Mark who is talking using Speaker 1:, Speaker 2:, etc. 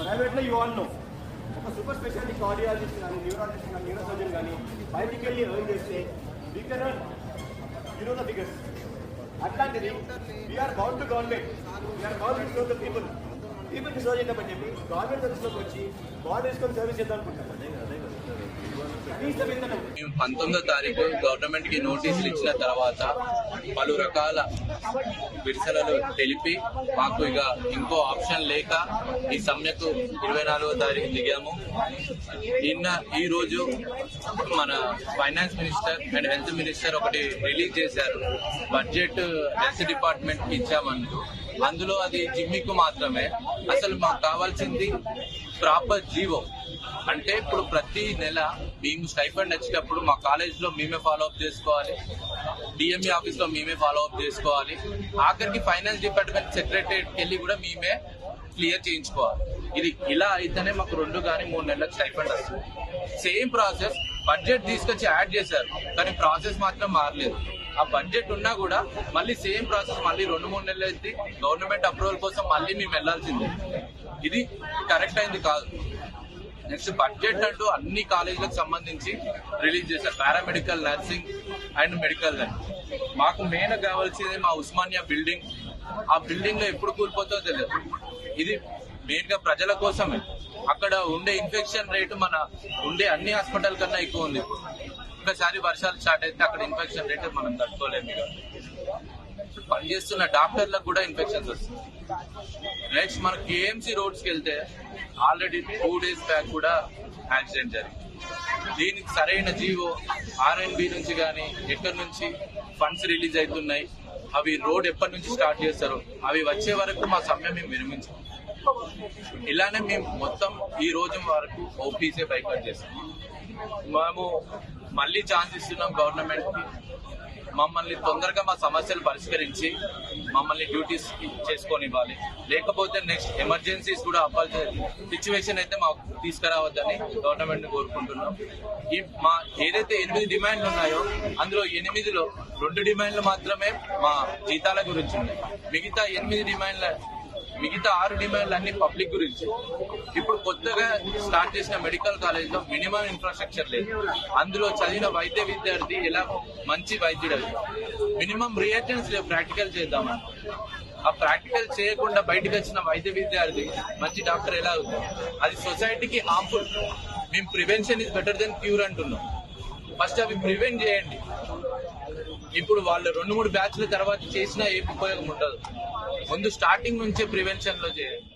Speaker 1: ప్రైవేట్లో you all know ఒక super speciality cardiologist కానీ న్యూరాలజిస్ట్ కానీ న్యూరోసర్జన్ కానీ బయటికి వెళ్ళి ఎర్న్ చేస్తే we can earn you know the biggest. అట్లాంటిది we're bound to government, we're bound to serve the people. పీపుల్కి సర్వ్ చేద్దామని చెప్పి గవర్నమెంట్ సర్వీస్లోకి వచ్చి బార్డర్ వేసుకొని సర్వీస్ చేద్దాం అనుకుంటాం.
Speaker 2: 19వ తారీఖు గవర్నమెంట్ కి నోటీసులు ఇచ్చిన తర్వాత పలు రకాల విడుదలలు తెలిపి మాకు ఇక ఇంకో ఆప్షన్ లేక ఈ సమ్మెకు 24వ తారీఖు దిగాము. ఈ రోజు మన finance minister and health minister ఒకటి రిలీజ్ చేశారు, బడ్జెట్ హెల్త్ డిపార్ట్మెంట్ కి ఇచ్చామంటూ. అందులో అది జిమ్మికు మాత్రమే. అసలు మాకు కావాల్సింది ప్రాపర్ జీవో. అంటే ఇప్పుడు ప్రతి నెల మేము స్టైఫండ్ వచ్చేటప్పుడు మా కాలేజ్ లో మేమే ఫాలో అప్ చేసుకోవాలి, డిఎంఈ ఆఫీస్ లో మేమే ఫాలో అప్ చేసుకోవాలి, ఆఖరికి ఫైనాన్స్ డిపార్ట్మెంట్ సెక్రటరియట్ వెళ్ళి కూడా మేమే క్లియర్ చేయించుకోవాలి. ఇది ఇలా అయితేనే మాకు 2 కానీ 3 నెలలకు స్టైఫండ్ వస్తుంది. సేమ్ ప్రాసెస్ బడ్జెట్ తీసుకొచ్చి యాడ్ చేశారు, కానీ ప్రాసెస్ మాత్రం మారలేదు. ఆ బడ్జెట్ ఉన్నా కూడా మళ్ళీ సేమ్ ప్రాసెస్ మళ్ళీ 2-3 నెలలు అయితే గవర్నమెంట్ అప్రూవల్ కోసం మళ్ళీ మేము వెళ్లాల్సిందే. ఇది కరెక్ట్ అయింది కాదు. నెక్స్ట్ బడ్జెట్ అంటూ అన్ని కాలేజీలకు సంబంధించి రిలీజ్ చేశారు, పారామెడికల్, నర్సింగ్ అండ్ మెడికల్ అని. మాకు మెయిన్ కావాల్సింది మా ఉస్మానియా బిల్డింగ్. ఆ బిల్డింగ్ లో ఎప్పుడు కూలిపోతుందో తెలియదు. ఇది మెయిన్ గా ప్రజల కోసమే. అక్కడ ఉండే ఇన్ఫెక్షన్ రేటు మన ఉండే అన్ని హాస్పిటల్ కన్నా ఎక్కువ ఉంది. ఒకసారి వర్షాలు స్టార్ట్ అయితే అక్కడ ఇన్ఫెక్షన్ రేటు మనం తట్టుకోలేము. పనిచేస్తున్న డాక్టర్లకు కూడా ఇన్ఫెక్షన్స్ వస్తుంది. నెక్స్ట్ మన కేఎంసీ రోడ్స్ కి వెళ్తే ఆల్రెడీ 2 days బ్యాక్ కూడా యాక్సిడెంట్ జరిగింది. దీనికి సరైన జీవో ఆర్ఎన్బి నుంచి కానీ ఎక్కడి నుంచి ఫండ్స్ రిలీజ్ అవుతున్నాయి, అవి రోడ్ ఎప్పటి నుంచి స్టార్ట్ చేస్తారు, అవి వచ్చే వరకు మా సమ్మె మేము విరమించాం. ఇలానే మేము మొత్తం ఈ రోజు వరకు ఓపీసీ బైకాట్ చేస్తాం. మేము మళ్ళీ ఛాన్స్ ఇస్తున్నాం గవర్నమెంట్ కి, మమ్మల్ని తొందరగా మా సమస్యలు పరిష్కరించి మమ్మల్ని డ్యూటీస్ చేసుకొనివ్వాలి. లేకపోతే నెక్స్ట్ ఎమర్జెన్సీస్ కూడా అవ్వాల్సిన సిచ్యువేషన్ అయితే మాకు తీసుకురావద్దని గవర్నమెంట్ ని కోరుకుంటున్నాం. ఈ మా ఏదైతే 8 డిమాండ్లు ఉన్నాయో అందులో 8లో 2 డిమాండ్లు మాత్రమే మా జీతాల గురించి ఉన్నాయి. మిగతా 6 డిమాండ్లు అన్ని పబ్లిక్ గురించి. ఇప్పుడు కొత్తగా స్టార్ట్ చేసిన మెడికల్ కాలేజ్ లో మినిమం ఇన్ఫ్రాస్ట్రక్చర్ లేదు. అందులో చదివిన వైద్య విద్యార్థి ఎలా మంచి వైద్యుడు, మినిమం రియేజెంట్స్ లేవు ప్రాక్టికల్ చేద్దామని. ఆ ప్రాక్టికల్ చేయకుండా బయటకు వచ్చిన వైద్య విద్యార్థి మంచి డాక్టర్ ఎలా అవుతుంది? అది సొసైటీకి హార్మ్ఫుల్. మేము prevention is better than cure అంటున్నాం. ఫస్ట్ అవి ప్రివెంట్ చేయండి. ఇప్పుడు వాళ్ళు 2-3 బ్యాచ్ల తర్వాత చేసినా ఏం ఉపయోగం ఉండదు. ముందు స్టార్టింగ్ నుంచే ప్రివెన్షన్ లో చేయండి.